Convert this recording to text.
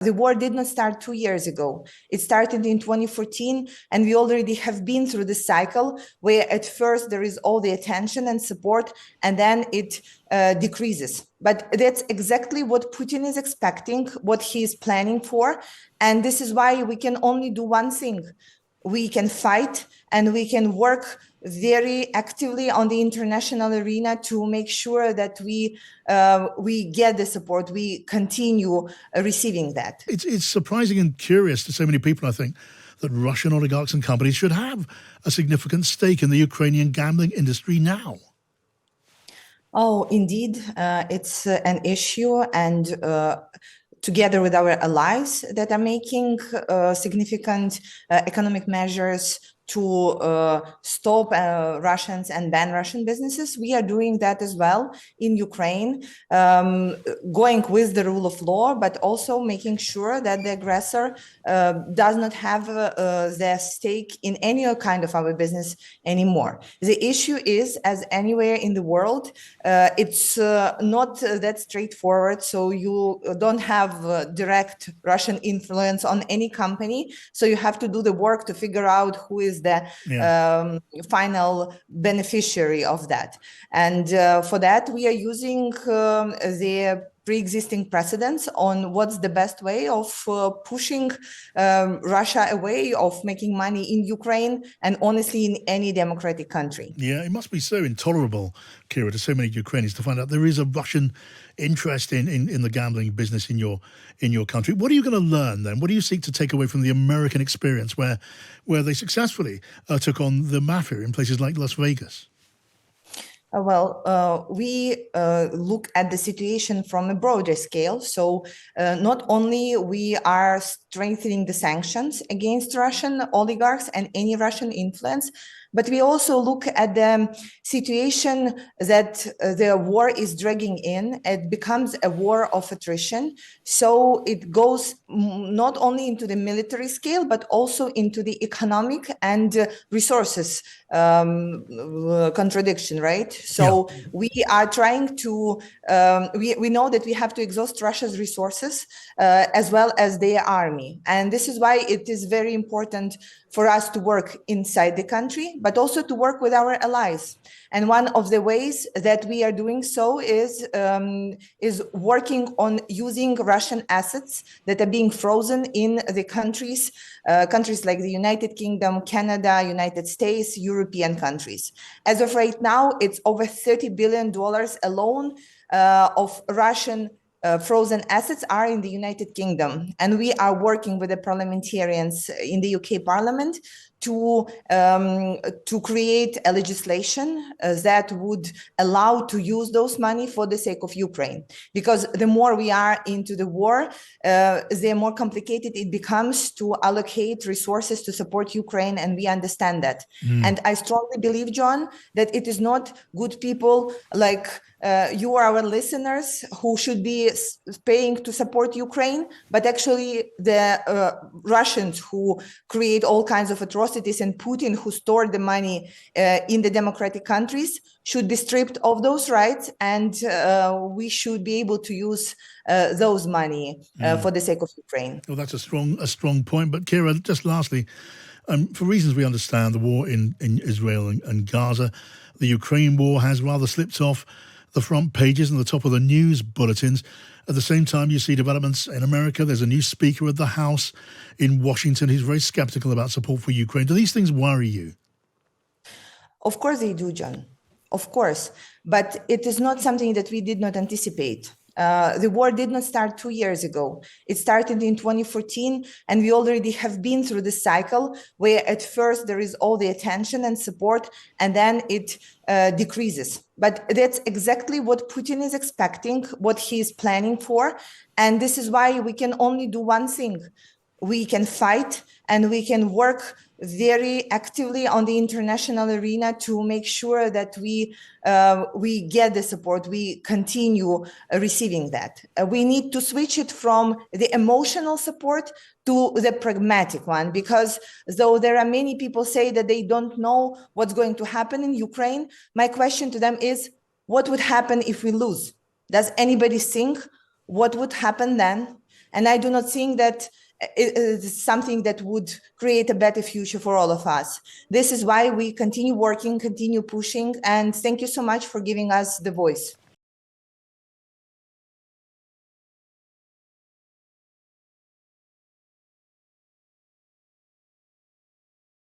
The war did not start 2 years ago. It started in 2014, and we already have been through the cycle where at first there is all the attention and support, and then it decreases. But that's exactly what Putin is expecting, what he is planning for. And this is why we can only do one thing. We can fight and we can work very actively on the international arena to make sure that we get the support, we continue receiving that. It's surprising and curious to so many people, I think, that Russian oligarchs and companies should have a significant stake in the Ukrainian gambling industry now. Oh, indeed, it's an issue, and together with our allies that are making significant economic measures to stop Russians and ban Russian businesses. We are doing that as well in Ukraine, going with the rule of law, but also making sure that the aggressor does not have their stake in any kind of our business anymore. The issue is, as anywhere in the world, it's not that straightforward. So you don't have direct Russian influence on any company. So you have to do the work to figure out who is the final beneficiary of that. And for that, we are using the pre-existing precedents on what's the best way of pushing Russia away, of making money in Ukraine and honestly in any democratic country. Yeah, it must be so intolerable, Kira, to so many Ukrainians to find out there is a Russian interest in the gambling business in your country. What are you going to learn then? What do you seek to take away from the American experience where they successfully took on the mafia in places like Las Vegas? We look at the situation from a broader scale. So not only we are strengthening the sanctions against Russian oligarchs and any Russian influence, but we also look at the situation that the war is dragging in. It becomes a war of attrition. So it goes not only into the military scale, but also into the economic and resources contradiction, right? So we are trying to, we know that we have to exhaust Russia's resources as well as their army. And this is why it is very important for us to work inside the country, but also to work with our allies. And one of the ways that we are doing so is working on using Russian assets that are being frozen in the countries like the United Kingdom, Canada, United States, European countries. As of right now, it's over $30 billion alone of Russian frozen assets are in the United Kingdom. And we are working with the parliamentarians in the UK Parliament to create a legislation that would allow to use those money for the sake of Ukraine. Because the more we are into the war, the more complicated it becomes to allocate resources to support Ukraine, and we understand that. And I strongly believe, John, that it is not good people like you are our listeners who should be paying to support Ukraine, but actually the Russians who create all kinds of atrocities and Putin who stored the money in the democratic countries should be stripped of those rights, and we should be able to use those money for the sake of Ukraine. Well, that's a strong point. But Kira, just lastly, for reasons we understand, the war in Israel and Gaza, the Ukraine war has rather slipped off the front pages and the top of the news bulletins. At the same time, you see developments in America. There's a new Speaker of the House in Washington who's very skeptical about support for Ukraine. Do these things worry you? Of course they do, John. Of course. But it is not something that we did not anticipate. The war did not start 2 years ago. It started in 2014, and we already have been through the cycle where at first there is all the attention and support, and then it decreases. But that's exactly what Putin is expecting, what he is planning for. And this is why we can only do one thing. We can fight and we can work very actively on the international arena to make sure that we get the support, we continue receiving that. We need to switch it from the emotional support to the pragmatic one, because though there are many people say that they don't know what's going to happen in Ukraine, my question to them is, what would happen if we lose? Does anybody think what would happen then? And I do not think that it is something that would create a better future for all of us. This is why we continue working, continue pushing, and thank you so much for giving us the voice.